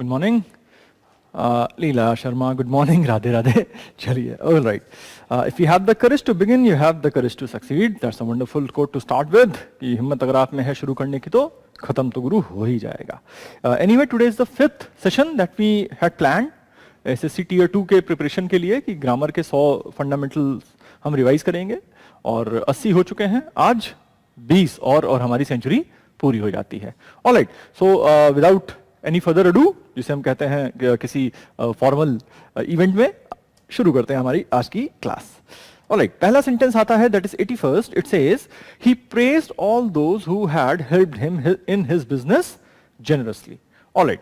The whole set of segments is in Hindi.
Good morning Leela Sharma, good morning, Radhe Radhe. चलिए, all right. If you have the courage to begin, you have the courage to succeed. That's a wonderful quote to start with. कि हिम्मत अगर आप में है शुरू करने की तो खत्म तो गुरु हो ही जाएगा. Anyway, today is the fifth session that we had planned SSC tier 2 के प्रिपरेशन के लिए, कि ग्रामर के 100 फंडामेंटल्स हम रिवाइज करेंगे और 80 हो चुके हैं. आज 20 और हमारी सेंचुरी पूरी हो जाती है. Alright, so without any further ado, जिसे हम कहते हैं किसी फॉर्मल इवेंट में, शुरू करते हैं हमारी आज की क्लास. ऑलराइट, पहला सेंटेंस आता है, that is 81st. It says he praised all those who had helped him in his business generously. Alright,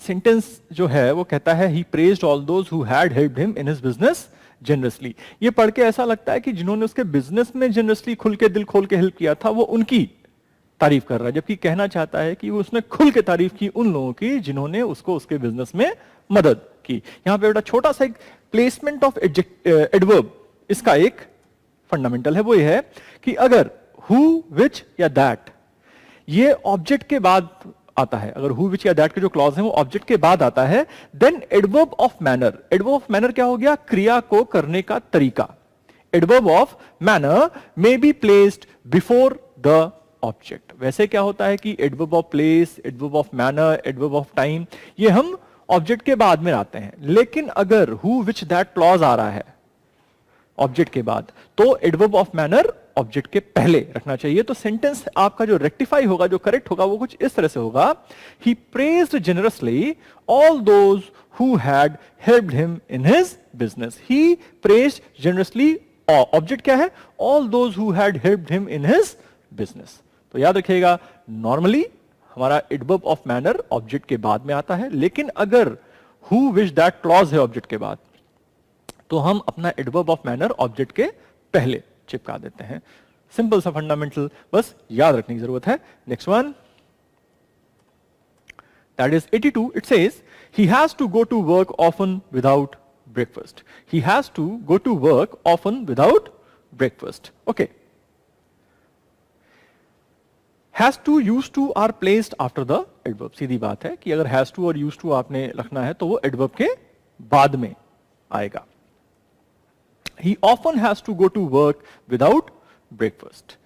sentence जो है वो कहता है he praised all those who had helped him in his business generously. ये पढ़ के ऐसा लगता है कि जिन्होंने उसके बिजनेस में जनरसली खुल के दिल खोल के हेल्प किया था वो उनकी तारीफ कर रहा है, जबकि कहना चाहता है कि वो उसने खुल के तारीफ की उन लोगों की जिन्होंने उसको उसके बिजनेस में मदद की. यहां पे बेटा छोटा सा एक प्लेसमेंट ऑफ एडवर्ब, इसका एक फंडामेंटल है. वो ये है कि अगर हु, विच या दैट ये ऑब्जेक्ट के बाद आता है, अगर हु, विच या दैट के जो क्लॉज है वो ऑब्जेक्ट के बाद आता है, then adverb of manner. Adverb of manner क्या हो गया? क्रिया को करने का तरीका. Adverb of manner may be placed before the object. वैसे क्या होता है कि adverb of place, adverb of manner, adverb of time, ये हम ऑब्जेक्ट के बाद में आते हैं. लेकिन अगर हु, विच, दैट क्लॉज आ रहा है ऑब्जेक्ट के बाद, तो एडवर्ब ऑफ मैनर ऑब्जेक्ट के पहले रखना चाहिए. तो सेंटेंस आपका जो रेक्टिफाई होगा, जो करेक्ट होगा, वो कुछ इस तरह से होगा, he praised generously all those who had helped him in his business. He praised generously, object क्या है? All those who had helped him in his business. तो याद रखिएगा, नॉर्मली हमारा एडवर्ब ऑफ मैनर ऑब्जेक्ट के बाद में आता है, लेकिन अगर हु, विच, दैट क्लॉज है ऑब्जेक्ट के बाद, तो हम अपना एडवर्ब ऑफ मैनर ऑब्जेक्ट के पहले चिपका देते हैं. सिंपल सा फंडामेंटल, बस याद रखने की जरूरत है. Next one, that is 82. It says he has to go to work often without breakfast. He has to go to work often without breakfast. Okay, has to, use to are placed after the adverb. सीधी बात है कि अगर हैज टू और यूज टू आपने रखना है तो वो एडवर्ब के बाद में आएगा. He often has to go to work without breakfast.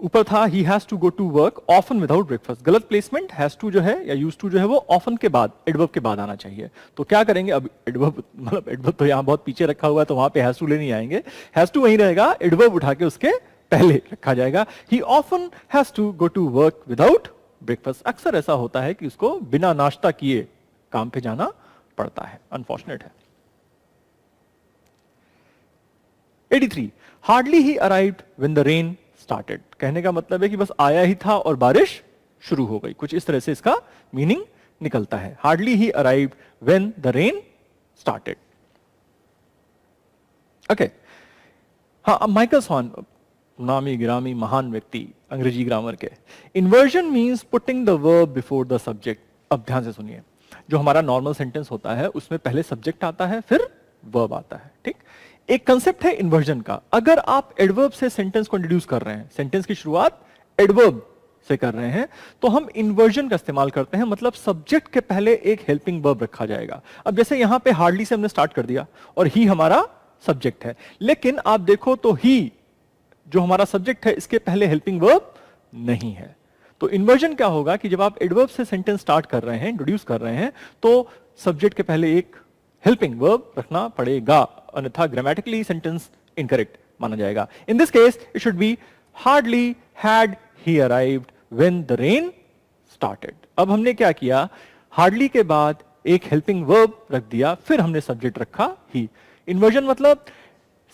ऊपर था he has to go to work often without breakfast. गलत प्लेसमेंट. हैज टू जो है या यूज टू जो है वो ऑफन के बाद, एडवर्ब के बाद आना चाहिए. तो क्या करेंगे अब? एडवर्ब, मतलब एडवर्ब तो यहां बहुत पीछे रखा हुआ है, तो वहां पे हैज टू ले नहीं आएंगे. हैज टू वहीं रहेगा, एडवर्ब उठा के उसके पहले रखा जाएगा. He often has to go to work without breakfast. अक्सर ऐसा होता है कि उसको बिना नाश्ता किए काम पे जाना पड़ता है. अनफॉर्चुनेट है. 83. Hardly he arrived when the rain started. कहने का मतलब है कि बस आया ही था और बारिश शुरू हो गई. कुछ इस तरह से इसका मीनिंग निकलता है. Hardly he arrived when the rain started. Okay. हाँ, माइकल स्वॉन, नामी गिरामी महान व्यक्ति अंग्रेजी ग्रामर के. Inversion means putting the verb before the subject. अब ध्यान से सुनिए, जो हमारा नॉर्मल सेंटेंस होता है उसमें पहले सब्जेक्ट आता है, फिर वर्ब आता है. ठीक, एक कंसेप्ट है इन्वर्जन का. अगर आप एडवर्ब से सेंटेंस को इंट्रोड्यूस कर रहे हैं, सेंटेंस की शुरुआत एडवर्ब से कर रहे हैं, तो हम इन्वर्जन का इस्तेमाल करते हैं. मतलब सब्जेक्ट के पहले एक हेल्पिंग वर्ब रखा जाएगा. अब जैसे यहां पे हार्डली से हमने स्टार्ट कर दिया और ही हमारा सब्जेक्ट है, लेकिन आप देखो तो ही जो हमारा सब्जेक्ट है इसके पहले हेल्पिंग वर्ब नहीं है. तो इन्वर्जन क्या होगा कि जब आप एडवर्ब से सेंटेंस स्टार्ट कर रहे हैं, इंट्रोड्यूस कर रहे हैं, तो सब्जेक्ट के पहले एक हेल्पिंग वर्ब रखना पड़ेगा, अन्यथा ग्रामेटिकली सेंटेंस इनकरेक्ट माना जाएगा. In this case it should be hardly had he arrived when the rain started. अब हमने क्या किया? हार्डली के बाद एक हेल्पिंग वर्ब रख दिया, फिर हमने सब्जेक्ट रखा ही. इन्वर्जन मतलब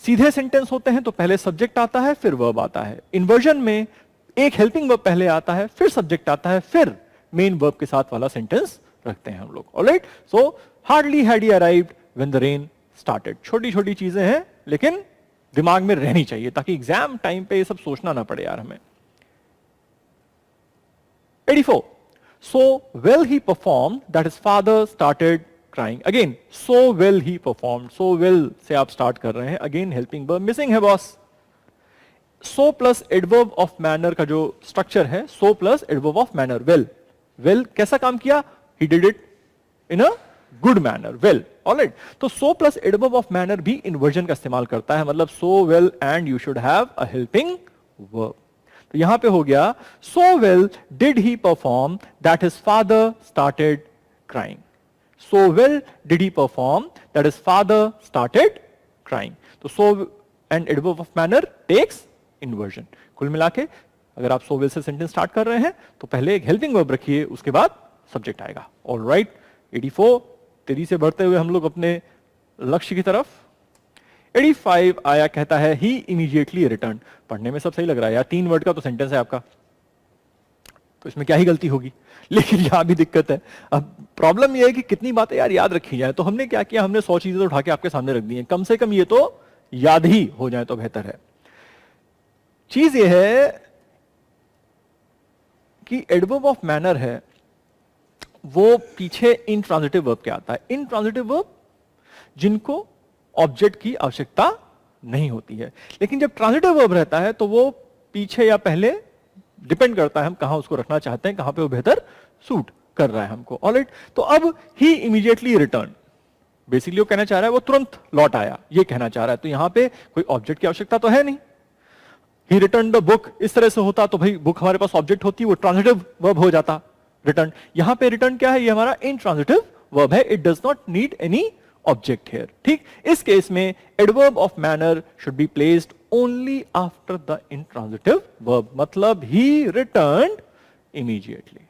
सीधे सेंटेंस होते हैं तो पहले सब्जेक्ट आता है, फिर वर्ब आता है. इन्वर्जन में एक हेल्पिंग वर्ब पहले आता है, फिर सब्जेक्ट आता है, फिर मेन वर्ब के साथ वाला सेंटेंस रखते हैं हम लोग. Alright, so hardly had he arrived when the rain started. छोटी छोटी चीजें हैं लेकिन दिमाग में रहनी चाहिए, ताकि एग्जाम टाइम पे ये सब सोचना ना पड़े यार हमें. 84. So well he performed that his father started crying. Again, so well he performed. So well से आप start कर रहे हैं. Again helping verb missing है boss. So plus adverb of manner का जो structure है, so plus adverb of manner. Well, well कैसा काम किया? He did it in a good manner, well, alright. तो so plus adverb of manner भी इन्वर्जन का इस्तेमाल करता है, मतलब so well and you should have a helping verb. तो यहां पे हो गया so well did he perform that his father started crying. So well did he perform that his father started crying. तो so and adverb of manner takes inversion. कुल मिला के अगर आप सो वेल से सेंटेंस स्टार्ट कर रहे हैं तो पहले एक हेल्पिंग वर्ब रखिए, उसके बाद सब्जेक्ट आएगा। ऑलराइट, 84 तेजी से बढ़ते हुए हम लोग अपने लक्ष्य की तरफ। 85 आया, कहता है ही इमीडिएटली रिटर्न। पढ़ने में सब सही लग रहा है यार, 3 वर्ड का तो सेंटेंस है आपका, तो इसमें क्या ही गलती होगी, लेकिन यहां भी दिक्कत है। अब प्रॉब्लम यह है कि कितनी बातें यार याद रखी जाए। तो हमने क्या किया, हमने 100 चीजें तो उठा के आपके सामने रख दी हैं, कम से कम ये तो याद ही हो जाए तो बेहतर है। चीज ये है कि एडवर्ब ऑफ मैनर है वो पीछे इंट्रांजिटिव वर्ब के आता है। इंट्रांजिटिव वर्ब जिनको ऑब्जेक्ट की आवश्यकता नहीं होती है, लेकिन जब ट्रांजिटिव वर्ब रहता है तो वो पीछे या पहले डिपेंड करता है हम कहां उसको रखना चाहते हैं, कहां पे वो बेहतर सूट कर रहा है हमको। ऑलराइट, तो अब ही इमीडिएटली रिटर्न, बेसिकली वो कहना चाह रहा है वो तुरंत लौट आया, ये कहना चाह रहा है। तो यहां पे कोई ऑब्जेक्ट की आवश्यकता तो है नहीं। ही रिटर्न द बुक, इस तरह से होता तो भाई बुक हमारे पास ऑब्जेक्ट होती, वो ट्रांजिटिव वर्ब हो जाता रिटर्न। यहां पे रिटर्न क्या है, ये हमारा इंट्रांजिटिव वर्ब है, it does not need any object here. ठीक, इस केस में adverb of manner should be placed only after the intransitive verb, मतलब he returned immediately.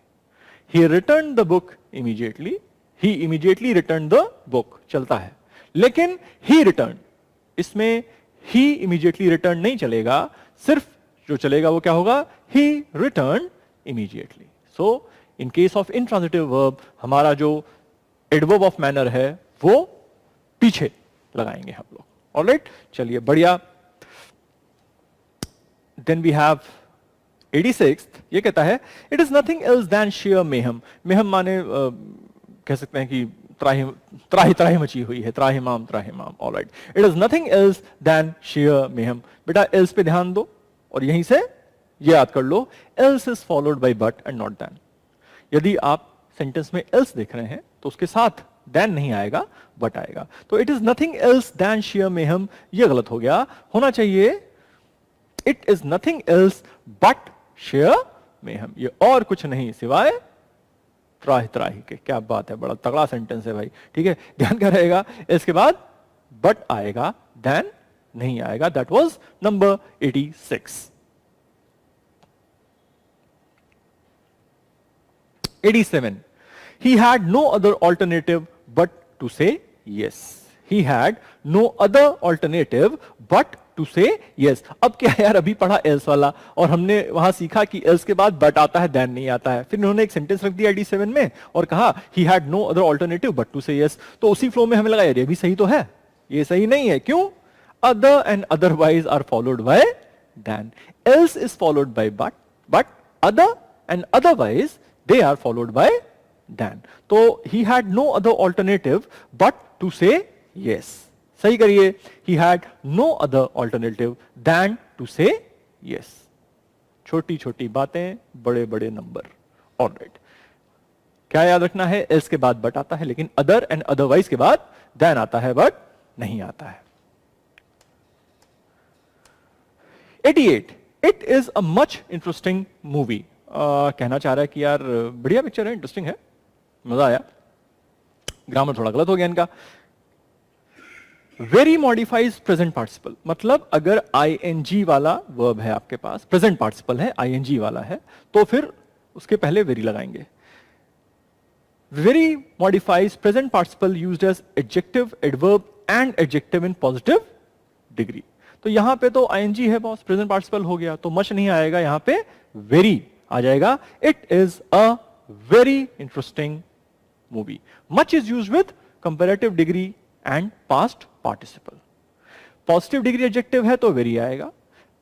He return the book immediately, he immediately return the book चलता है, लेकिन ही रिटर्न, इसमें ही इमीडिएटली रिटर्न नहीं चलेगा, सिर्फ जो चलेगा वो क्या होगा, he return immediately. So in case of intransitive verb हमारा जो एडवर्ब ऑफ मैनर है वो पीछे लगाएंगे हम लोग। ऑलराइट, चलिए बढ़िया। देन वी हैव 86, ये कहता है it is nothing else than sheer mayhem. Mayhem माने कह सकते हैं कि त्राही त्राही मची हुई है, त्राहिमाम त्राहिमाम। Alright, it is nothing else than sheer mayhem. बेटा एल्स पे ध्यान दो और यहीं से ये याद कर लो, else is followed by but and not than. यदि आप सेंटेंस में एल्स देख रहे हैं तो उसके साथ देन नहीं आएगा, बट आएगा। तो it is nothing else than sheer mayhem, ये गलत हो गया, होना चाहिए it is nothing else but sheer mayhem. ये और कुछ नहीं सिवाय त्राही त्राही के। क्या बात है, बड़ा तगड़ा सेंटेंस है भाई। ठीक है, ध्यान क्या रहेगा, इसके बाद बट आएगा, देन नहीं आएगा। That was number 86। 87, he had no other alternative but to say yes. He had no other alternative but to say yes. अब क्या है यार, अभी पढ़ा else वाला और हमने वहां सीखा कि else के बाद but आता है, then नहीं आता है। फिर उन्होंने एक सेंटेंस रख दिया 87 में और कहा he had no other alternative but to say yes। तो उसी फ्लो में हमें लगा यार ये भी सही तो है, ये सही नहीं है। क्यों? other and otherwise are followed by then. else is followed by but other and otherwise they are followed by then. तो he had no other alternative but to say yes. सही करिए, he had no other alternative than to say yes. छोटी छोटी बातें, बड़े बड़े नंबर। ऑलराइट, क्या याद रखना है, else के बाद but आता है, लेकिन other and otherwise के बाद then आता है, but नहीं आता है। 88, it is a much interesting movie। कहना चाह रहा है कि यार बढ़िया पिक्चर है, इंटरेस्टिंग है, मजा आया। ग्रामर थोड़ा गलत हो गया इनका। वेरी मॉडिफाइज प्रेजेंट पार्टिसिपल, मतलब अगर आईएनजी वाला वर्ब है आपके पास, प्रेजेंट पार्टिसिपल है, आईएनजी वाला है, तो फिर उसके पहले वेरी लगाएंगे। Very modifies present participle used as adjective, adverb and adjective in positive degree. तो यहां पे तो आईएनजी है बॉस, प्रेजेंट पार्टिसिपल हो गया, तो मच नहीं आएगा, यहां पे वेरी आ जाएगा। It is a very interesting movie. Much is used with comparative degree and past participle. Positive degree adjective है तो वेरी आएगा,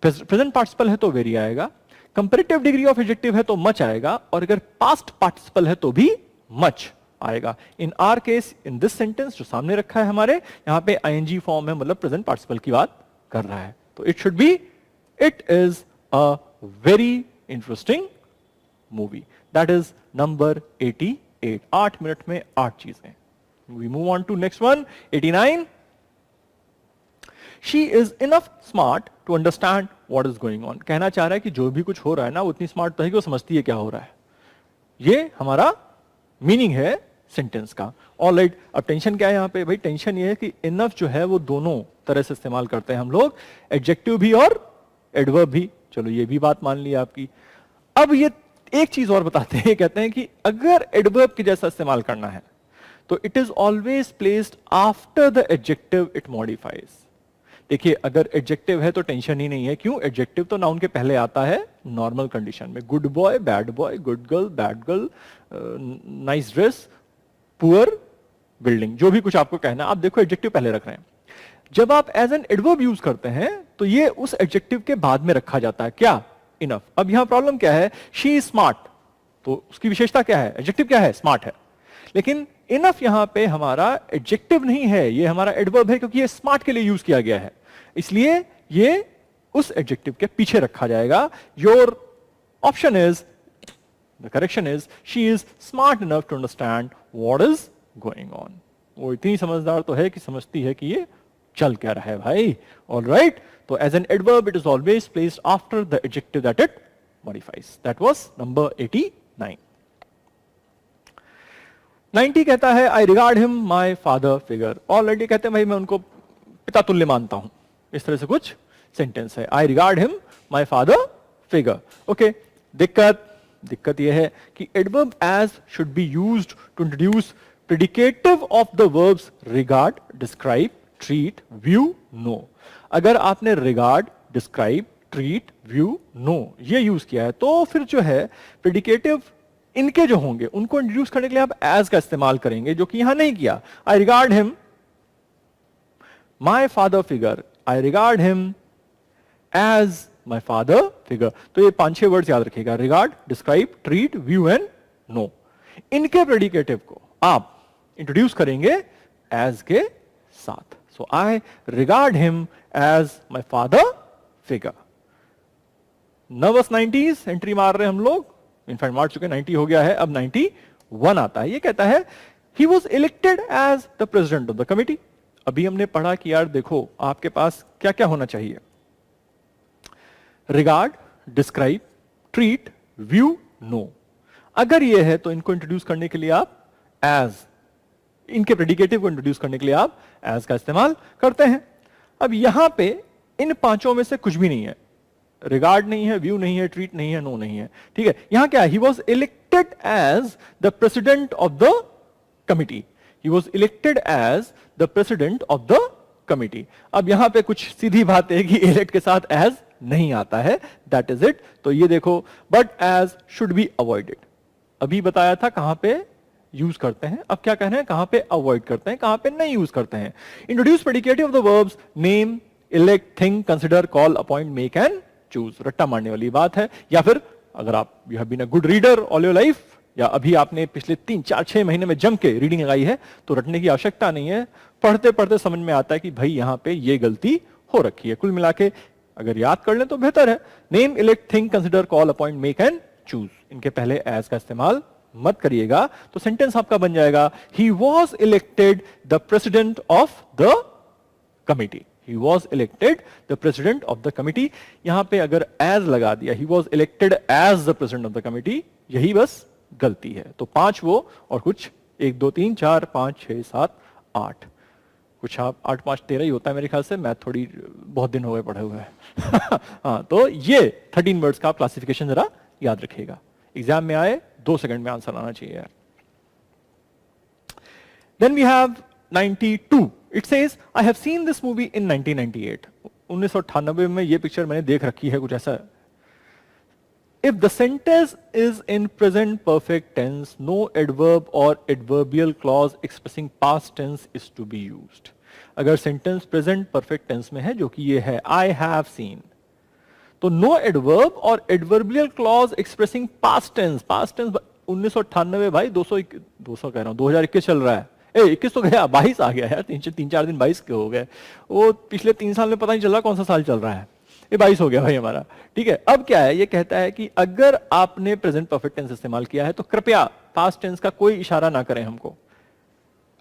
प्रेजेंट पार्टिसिपल है तो वेरी आएगा, कंपैरेटिव डिग्री ऑफ एडजेक्टिव है तो मच आएगा, और अगर पास्ट पार्टिसिपल है तो भी मच आएगा। इन are case, in this sentence जो सामने रखा है हमारे, यहां पे आईएनजी फॉर्म है, मतलब प्रेजेंट पार्टिसिपल की बात कर रहा है। तो it should be it is a very interesting movie. That is number 87। 8, 8 minute में 8 चीजें। We move on to next one, 89। She is enough smart to understand what is going on. कहना चाह रहा है कि जो भी कुछ हो रहा है ना, वो इतनी स्मार्ट तो है कि वो समझती है क्या हो रहा है। ये हमारा मीनिंग है सेंटेंस का। ऑलराइट, अब टेंशन क्या है यहाँ पे? भाई टेंशन ये है कि इनफ जो है वो दोनों तरह से इस्तेमाल करते हैं हम लोग, एडजेक्टिव भी और एडवर्ब भी। चलो ये भी बात मान ली आपकी। अब ये एक चीज और बताते हैं, कहते हैं कि अगर एडवर्ब के जैसा इस्तेमाल करना है तो it is always placed after the adjective it modifies. देखिए, अगर एडजेक्टिव है तो टेंशन ही नहीं है। क्यों? एडजेक्टिव तो नाउन के पहले आता है नॉर्मल कंडीशन में। Good boy, bad boy, good girl, bad girl, nice dress, poor building, जो भी कुछ आपको कहना है, आप देखो एडजेक्टिव पहले रख रहे हैं। जब आप एज एन एडवर्ब यूज करते हैं तो ये उस एडजेक्टिव के बाद में रखा जाता है। क्या? इनफ। अब यहां प्रॉब्लम क्या है? शी इज स्मार्ट, तो उसकी विशेषता क्या है? एडजेक्टिव क्या है? स्मार्ट है। लेकिन इनफ यहां पे हमारा एडजेक्टिव नहीं है, ये हमारा एडवर्ब है, क्योंकि ये स्मार्ट के लिए यूज किया गया है, इसलिए ये उस एडजेक्टिव के पीछे रखा जाएगा। Your option is, the correction is, she is smart enough to understand what is going on. वो इतनी समझदार तो है कि समझती है कि ये चल क्या रहा है भाई। ऑलराइट, तो as an adverb it is always placed after the adjective that it modifies. That was number 89। 90 कहता है I regard him my father figure. Already कहते हैं भाई मैं उनको पिता तुल्य मानता हूं। इस तरह से कुछ सेंटेंस है, I regard him my father figure. Okay, दिक्कत यह है कि adverb as should be used to introduce predicative of the verbs regard, describe, treat, view, know. अगर आपने regard, describe, treat, view, know ये यूज किया है तो फिर जो है प्रेडिकेटिव इनके जो होंगे उनको इंट्रोड्यूस करने के लिए आप एज का इस्तेमाल करेंगे, जो कि यहां नहीं किया। I regard him my father figure, I regard him as my father figure. तो ये 5-6 वर्ड्स याद रखिएगा, regard, describe, treat, view and know. इनके प्रेडिकेटिव को आप इंट्रोड्यूस करेंगे एज के साथ। So I regard him as my father figure. Nervous 90s entry मार रहे हैं हम लोग, इनफैक्ट मार चुके, 90 हो गया है, अब 91 आता है। ये कहता है he was elected as the president of the committee. अभी हमने पढ़ा कि यार देखो आपके पास क्या क्या होना चाहिए, regard, describe, treat, view, know. अगर ये है तो इनको इंट्रोड्यूस करने के लिए आप एज, इनके प्रेडिकेटिव को इंट्रोड्यूस करने के लिए आप एज का इस्तेमाल करते हैं। अब यहां पे इन पांचों में से कुछ भी नहीं है, रिगार्ड नहीं है, व्यू नहीं है, ट्रीट नहीं है, नो नहीं है। ठीक है, यहां क्या है? He was elected as the president of the committee. He was elected as the president of the committee. अब यहां पे कुछ सीधी बात है कि इलेक्ट के साथ एज नहीं आता है, दैट इज इट। तो ये देखो, but as should be avoided. अभी बताया था कहां पे यूज करते हैं, अब क्या कहना है कहां पे अवॉइड करते हैं, कहां पे नहीं यूज करते हैं। Introduce predicative of the verbs name, elect, think, consider, call, appoint, make and choose. रट्टा मारने वाली बात है। या फिर अगर आप you have been a good reader all your life, या अभी आपने पिछले 3-4-6 महीने में जम के रीडिंग लगाई है, तो रटने की आवश्यकता नहीं है। पढ़ते पढ़ते समझ में आता है कि भाई यहां पे ये गलती हो रखी है। कुल मिला के अगर याद कर लें तो बेहतर है। Name, elect, think, consider, call, appoint, make and choose, इनके पहले एज का इस्तेमाल मत करिएगा। तो सेंटेंस आपका बन जाएगा ही was elected the president of the committee. He was elected the president of the committee। यहां पे अगर as लगा दिया, he was elected as the president of the committee, यही बस गलती है। तो 5 वो और कुछ 1 2 3 4 5 6 7 8, कुछ आप 8 5 13 ही होता है मेरे ख्याल से। मैथ थोड़ी बहुत दिन हो गए पढ़े हुए हैं। हाँ, तो ये 13 वर्ड्स का क्लासिफिकेशन जरा याद रखिएगा, एग्जाम में आए 2 सेकंड में आंसर आना चाहिए। Then we have 92. It says, I have seen this movie in 1998. 1998 में ये पिक्चर मैंने देख रखी है, कुछ ऐसा। If the sentence is in present perfect tense, no adverb or adverbial clause expressing past tense is to be used. अगर sentence present perfect tense में है, जो कि ये है I have seen, तो no adverb और adverbial clause expressing past tense। past tense 1998 भाई 200 कह रहा हूं, 2021 चल रहा है। 21 तो गया, 22 आ गया यार, 3-4 दिन 22 के हो गए। वो पिछले 3 साल में पता नहीं चल रहा कौन सा साल चल रहा है। ये 22 हो गया भाई हमारा, ठीक है। अब क्या है, ये कहता है कि अगर आपने प्रेजेंट परफेक्ट टेंस इस्तेमाल किया है तो कृपया पास्ट टेंस का कोई इशारा ना करें हमको,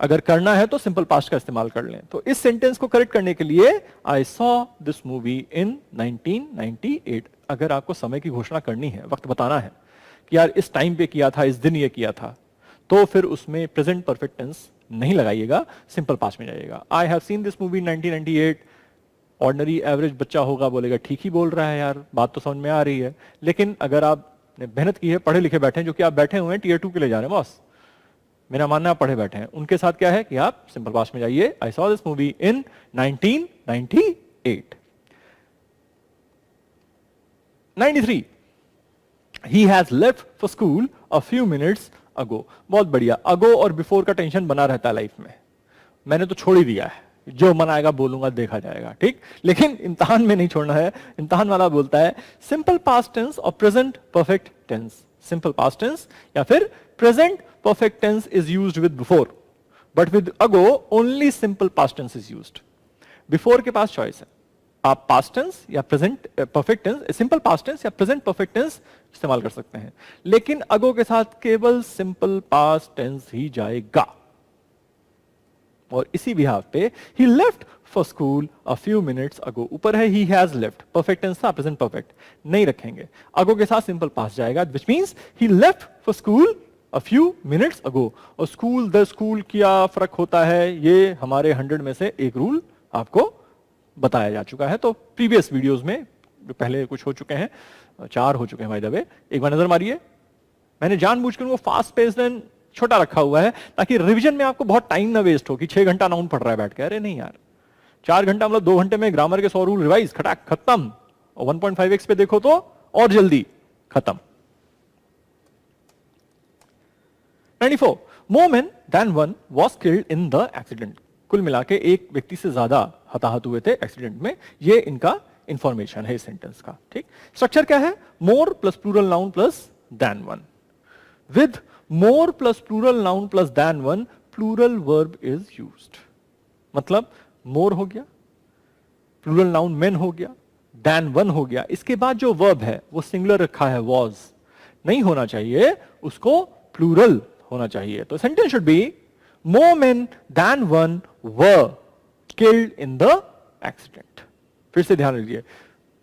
अगर करना है तो सिंपल पास्ट का इस्तेमाल कर लें। तो इस सेंटेंस को करेक्ट करने के लिए आई सॉ दिस मूवी इन 1998, अगर आपको समय की घोषणा करनी है, वक्त बताना है कि यार इस टाइम पे किया था, इस दिन ये किया था, तो फिर उसमें प्रेजेंट परफेक्ट टेंस नहीं लगाइएगा, सिंपल पास्ट में जाइएगा। I have seen this movie 1998, ordinary average बच्चा होगा बोलेगा ठीक ही बोल रहा है यार, बात तो समझ में आ रही है। लेकिन अगर आपने मेहनत की है, पढ़े लिखे बैठे हैं, जो कि आप बैठे हुए हैं टीयर 2 के लिए जा रहे हैं बॉस, मेरा मानना आप पढ़े बैठे हैं, उनके साथ क्या है कि आप सिंपल पास्ट में जाइए। I saw this movie in 1998। 93, he has left for school a few minutes ago। बहुत बढ़िया, अगो और बिफोर का टेंशन बना रहता है लाइफ में, मैंने तो छोड़ ही दिया है, जो मन आएगा बोलूंगा, देखा जाएगा, ठीक। लेकिन इम्तहान में नहीं छोड़ना है, इम्तहान वाला बोलता है सिंपल पास्ट टेंस और present perfect tense. Simple past tense या फिर present perfect tense is used with before, but with ago only simple past tense is used. Before के पास चॉइस है, आप पास्ट टेंस या present perfect tense, simple past tense या प्रेजेंट परफेक्ट टेंस इस्तेमाल कर सकते हैं, लेकिन अगो के साथ केवल सिंपल पास्ट टेंस ही जाएगा। और इसी बिहाफ पे he left for school a few minutes ago, ऊपर है he has left, perfect tense था, प्रेजेंट परफेक्ट नहीं रखेंगे, अगो के साथ सिंपल पास्ट जाएगा, which means he left for school a few minutes ago. और स्कूल द स्कूल क्या फर्क होता है, ये हमारे 100 में से एक रूल आपको बताया जा चुका है। तो प्रीवियस वीडियोस में जो पहले कुछ हो चुके हैं, 4 हो चुके हैं बाय द वे, एक बार नजर मारिए। मैंने जानबूझकर उनको फास्ट पेस्ड एंड छोटा रखा हुआ है ताकि रिवीजन में आपको बहुत टाइम ना वेस्ट हो कि 6 घंटा नाउन पढ़ रहा है बैठ के, अरे नहीं यार, 4 घंटा मतलब 2 घंटे में ग्रामर के 100 रूल रिवाइज खटाक खत्म, और 1.5x पे देखो तो और जल्दी खत्म। 94, more men than one was killed in the accident। कुल मिला के एक व्यक्ति से ज्यादा हताहत हुए थे एक्सीडेंट में, ये इनका इंफॉर्मेशन है इस सेंटेंस का, ठीक। स्ट्रक्चर क्या है, more plus plural noun plus than one. With more plus plural noun plus than one plural verb is used. मतलब मोर हो गया, प्लूरल नाउन मेन हो गया, देन वन हो गया, इसके बाद जो वर्ब है वो सिंगुलर रखा है, वॉज नहीं होना चाहिए, उसको प्लूरल होना चाहिए। तो sentence should B more men than one were killed in the accident। फिर से ध्यान दीजिए,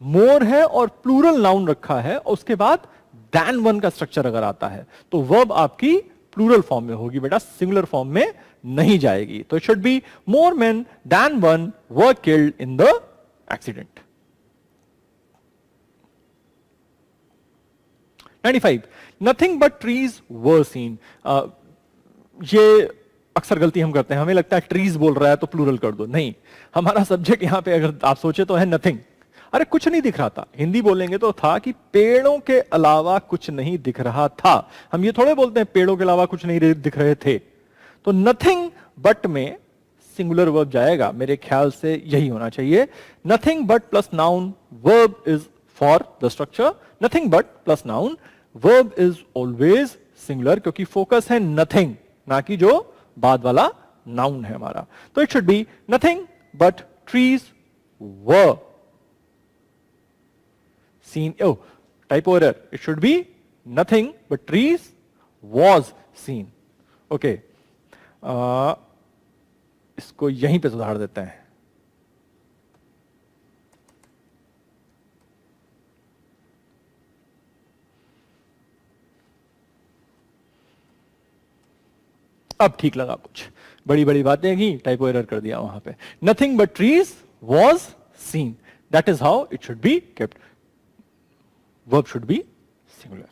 more है और प्लूरल नाउन रखा है, और उसके बाद than one का स्ट्रक्चर अगर आता है तो वर्ब आपकी प्लूरल फॉर्म में होगी बेटा, सिंगुलर फॉर्म में नहीं जाएगी। तो it should B more men than one were killed in the accident। 95, nothing but trees were seen। ये अक्सर गलती हम करते हैं, हमें लगता है ट्रीज बोल रहा है तो प्लूरल कर दो, नहीं, हमारा सब्जेक्ट यहां पे अगर आप सोचे तो है नथिंग। अरे कुछ नहीं दिख रहा था, हिंदी बोलेंगे तो था कि पेड़ों के अलावा कुछ नहीं दिख रहा था। हम ये थोड़े बोलते हैं पेड़ों के अलावा कुछ नहीं दिख रहे थे। तो नथिंग बट में सिंगुलर वर्ब जाएगा, मेरे ख्याल से यही होना चाहिए। Nothing but plus noun, verb is for the structure, nothing but plus noun, verb is always singular, क्योंकि फोकस है नथिंग, ना कि जो बाद वाला नाउन है हमारा। तो it should be nothing but trees were seen. Oh typo error, it should be nothing but trees was seen. Okay, इसको यहीं पे सुधार देते हैं। अब ठीक लगा, कुछ बड़ी बड़ी बातें की, टाइपो एरर कर दिया वहां पे। Nothing but trees was scene, that is how it should be kept, verb should be singular.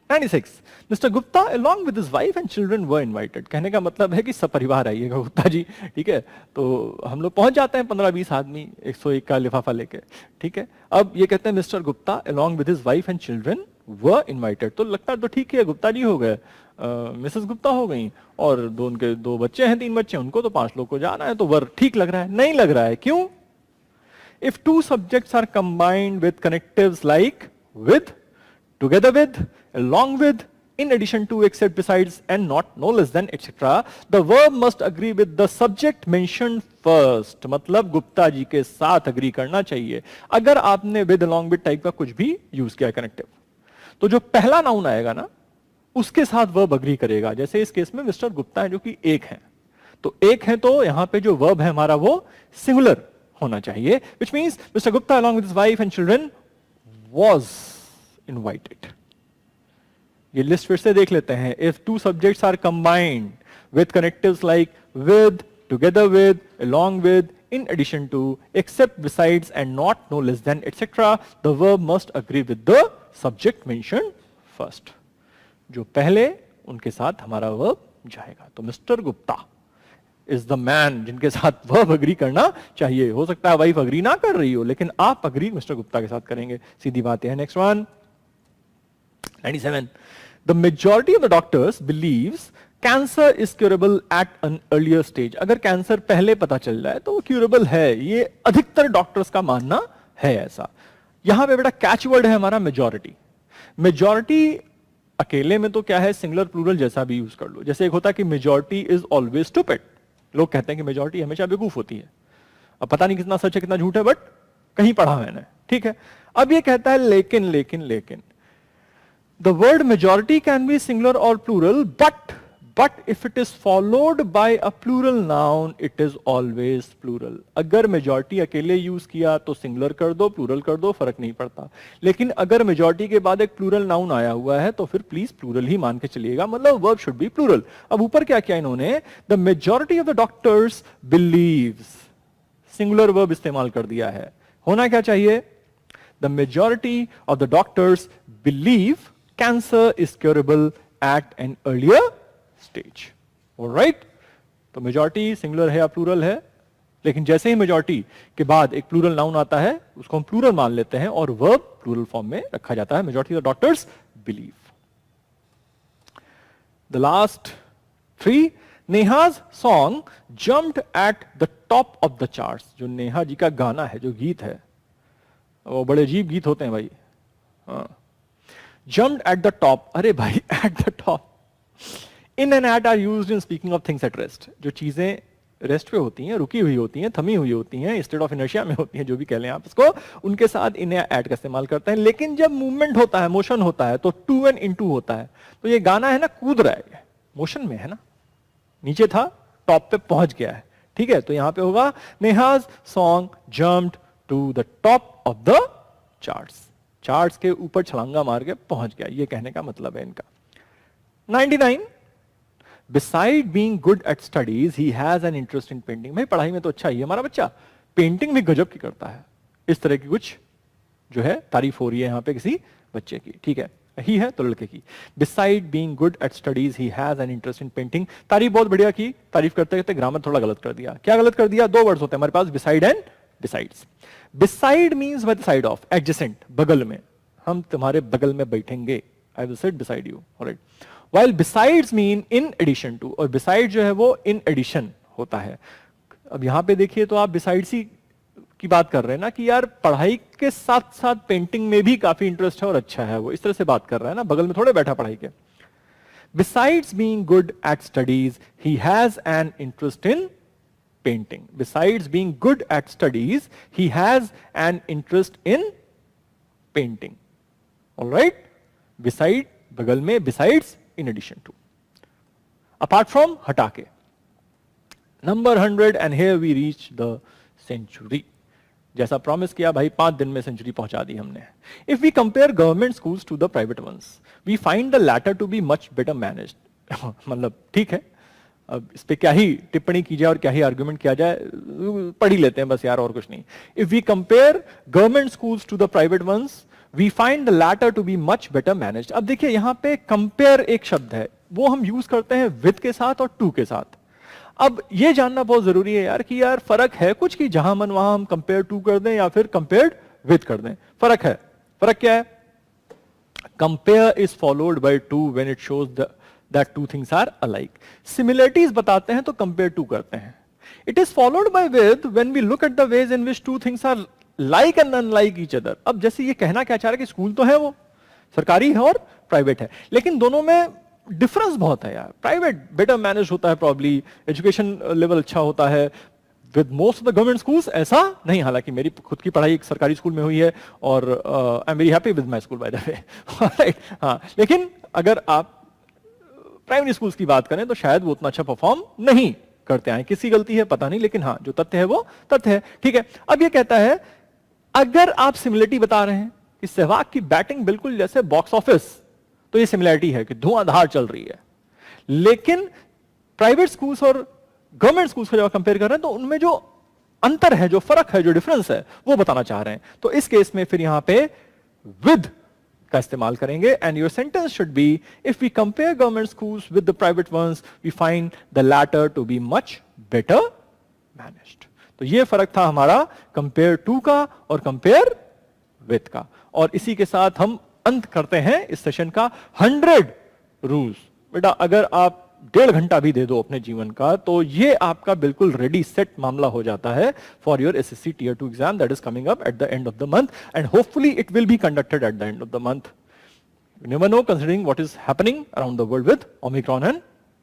96, mister Gupta along with his wife and children were invited। कहने का मतलब है कि सपरिवार आइएगा गुप्ता जी, ठीक है। तो हम लोग पहुंच जाते हैं 15-20 आदमी 101 का लिफाफा लेके, ठीक है। अब ये कहते हैं mister Gupta along with his wife and children were invited। तो लगता है तो ठीक है, गुप्ता जी हो गए, मिसेस गुप्ता हो गई, और उनके 2 बच्चे हैं, 3 बच्चे, उनको तो 5 लोग को जाना है, तो वर ठीक लग रहा है। नहीं लग रहा है, क्यों? If two subjects are combined with connectives like with, together with, along with, in addition to, except, besides, and not, no less than, etc. The verb must agree with the subject mentioned first. मतलब गुप्ता जी के साथ अग्री करना चाहिए अगर आपने with, along with टाइप का कुछ भी यूज किया कनेक्टिव। तो जो पहला नाउन आएगा ना उसके साथ वर्ब अग्री करेगा। जैसे इस केस में मिस्टर गुप्ता है जो कि एक है, तो एक है तो यहां पे जो वर्ब है हमारा वो सिंगुलर होना चाहिए, which means Mr. Gupta along with his wife and children was invited. ये लिस्ट फिर से देख लेते हैं। If two subjects are combined with connectives like with, together with, along with, in addition to, except, besides, and not, no less than, etc., the verb must agree with the subject mentioned first. जो पहले उनके साथ हमारा वर्ब जाएगा। तो mister Gupta is the man जिनके साथ वर्ब अग्री करना चाहिए। हो सकता है वाइफ अग्री ना कर रही हो, लेकिन आप अग्री मिस्टर गुप्ता के साथ करेंगे, सीधी बात है। Next one 97. The majority of the doctors believes cancer is curable at an earlier stage. अगर कैंसर पहले पता चल जाए तो वो क्यूरेबल है, ये अधिकतर डॉक्टर्स का मानना है ऐसा। यहां पे बेटा कैच वर्ड है हमारा मेजॉरिटी। मेजॉरिटी अकेले में तो क्या है, सिंगुलर प्लूरल जैसा भी यूज कर लो। जैसे एक होता है कि मेजॉरिटी इज ऑलवेज स्टूपिड, लोग कहते हैं कि मेजॉरिटी हमेशा बेवकूफ होती है। अब पता नहीं कितना सच है कितना झूठ है, बट कहीं पढ़ा मैंने, ठीक है। अब ये कहता है लेकिन लेकिन लेकिन the word majority can be singular और plural, but if it is followed by a plural noun it is always plural. अगर मेजॉरिटी अकेले यूज किया तो सिंगुलर कर दो, प्लूरल कर दो, फर्क नहीं पड़ता। लेकिन अगर मेजॉरिटी के बाद एक प्लूरल नाउन आया हुआ है तो फिर प्लीज प्लूरल ही मान के चलिएगा, मतलब वर्ब शुड बी प्लूरल। अब ऊपर क्या किया इन्होंने, the majority of the doctors believes, singular verb इस्तेमाल कर दिया है। होना क्या चाहिए, the majority of the doctors believe cancer is curable at an earlier stage. All, right majority singular है या प्लूरल है, लेकिन जैसे ही मेजॉरिटी के बाद एक प्लूरल नाउन आता है उसको हम प्लूरल मान लेते हैं और वर्ब प्लूरल फॉर्म में रखा जाता है। Majority of doctors believe. The last 3, Neha's song jumped eight the top of the charts. जो नेहा जी का गाना है, जो गीत है, वो बड़े अजीब गीत होते हैं भाई। जम्प्ड एट द टॉप, अरे भाई at the top. In and at are used in speaking of things at rest. जो चीजें रेस्ट पे होती हैं, रुकी हुई होती हैं, थमी हुई होती हैं, स्टेट ऑफ इनर्शिया में होती हैं, जो भी कह लें आप इसको, उनके साथ इन या एट का इस्तेमाल करते हैं। लेकिन जब मूवमेंट होता है, मोशन होता है, तो टू एंड इनटू होता है। तो ये गाना है ना, कूद रहा है, मोशन में है ना, नीचे था टॉप पे पहुंच गया है, ठीक है। तो यहां पे होगा Neha's song jumped to the top of the charts. Charts के ऊपर छलांगा मार के पहुंच गया, ये कहने का मतलब है इनका। 99. Beside being good at studies, he has an interest in painting. भाई पढ़ाई में तो अच्छा ही है हमारा बच्चा, पेंटिंग भी गजब की करता है। इस तरह की कुछ जो है तारीफ हो रही है यहाँ पे किसी बच्चे की, ठीक है, ही है तो लड़के की। Beside being good at studies, he has an interest in painting. तारीफ बहुत बढ़िया की, तारीफ करते करते ग्रामर थोड़ा गलत कर दिया। क्या गलत कर दिया, 2 वर्ड्स होते हैं हमारे पास, beside and besides. Beside means by the side of, adjacent, बगल में, हम तुम्हारे बगल में बैठेंगे, I will sit beside you, alright. While besides mean in addition to, और beside जो है वो in addition होता है। अब यहां पे देखिए तो आप besides ही की बात कर रहे हैं ना, कि यार पढ़ाई के साथ साथ पेंटिंग में भी काफी इंटरेस्ट है और अच्छा है वो, इस तरह से बात कर रहा है ना, बगल में थोड़े बैठा पढ़ाई के। Besides being good at studies, he has an interest in painting. Besides being good at studies, he has an interest in painting. All right? Beside बगल में, besides, in addition to, apart from, हटा के। Number 100, and here we reach the century. जैसा प्रॉमिस किया भाई, 5 दिन में सेंचुरी पहुंचा दी हमने। If we compare government schools to the private ones, we find the latter to be much better managed. मतलब ठीक है, अब इस पे क्या ही टिप्पणी की जाए और क्या ही आर्गुमेंट किया जाए, पढ़ ही लेते हैं बस यार, और कुछ नहीं। If we compare government schools to the private ones, we find the latter to be much better managed. अब देखिए यहां पे compare एक शब्द है, वो हम यूज करते हैं with के साथ और to के साथ। अब ये जानना बहुत जरूरी है यार कि यार फर्क है कुछ, कि जहां मन वहां हम compare to कर दें या फिर compared with कर दें। फर्क है, फर्क क्या है? compare is followed by to when it shows that two things are alike. Similarities बताते हैं तो compare to करते हैं। It is followed by with when we look at the ways in which two things are like and unlike each other. अब जैसे ये कहना क्या चाह रहा है कि स्कूल तो है वो सरकारी है और प्राइवेट है, लेकिन दोनों में डिफरेंस बहुत है यार। प्राइवेट बेटर मैनेज होता है, प्रॉब्ली एजुकेशन लेवल अच्छा होता है। With most of the government schools ऐसा नहीं, हालांकि मेरी खुद की पढ़ाई एक सरकारी स्कूल में हुई है और I am very happy with my school by the way, right. हाँ, लेकिन अगर आप प्राइमरी स्कूल्स की बात करें तो शायद वो उतना अच्छा परफॉर्म नहीं करते हैं। किसकी गलती है पता नहीं, लेकिन हाँ जो तथ्य है वो तथ्य है, ठीक है। अब ये कहता है अगर आप सिमिलरिटी बता रहे हैं कि सहवाग की बैटिंग बिल्कुल जैसे बॉक्स ऑफिस, तो ये सिमिलरिटी है कि धुआंधार चल रही है। लेकिन प्राइवेट स्कूल्स और गवर्नमेंट स्कूल्स को जब कंपेयर कर रहे हैं तो उनमें जो अंतर है, जो फर्क है, जो डिफरेंस है, वो बताना चाह रहे हैं। तो इस केस में फिर यहां पे विद का इस्तेमाल करेंगे and your sentence should be if we compare government schools with the private ones we find the latter to be much better managed. तो ये फर्क था हमारा कंपेयर टू का और कंपेयर विद का। और इसी के साथ हम अंत करते हैं इस सेशन का 100 रूल्स। बेटा अगर आप 1.5 घंटा भी दे दो अपने जीवन का तो ये आपका बिल्कुल रेडी सेट मामला हो जाता है for your SSC tier 2 exam that is coming up at the end of the month and hopefully it will be conducted at the end of the month. You never know considering what is happening around the world with Omicron and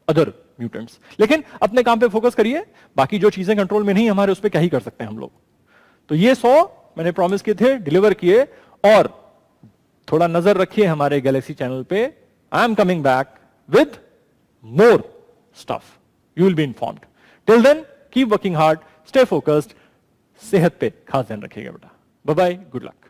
other mutants. लेकिन अपने काम पे फोकस करिए, बाकी जो चीजें कंट्रोल में नहीं हमारे उस पर क्या ही कर सकते हैं हम लोग। तो ये 100 मैंने प्रॉमिस किए थे, डिलीवर किए। और थोड़ा नजर रखिए हमारे गैलेक्सी चैनल पे, I am coming back with more stuff. You will be informed. Till then, keep working hard, stay focused. सेहत पे खास ध्यान रखिएगा बेटा। Bye bye, good luck.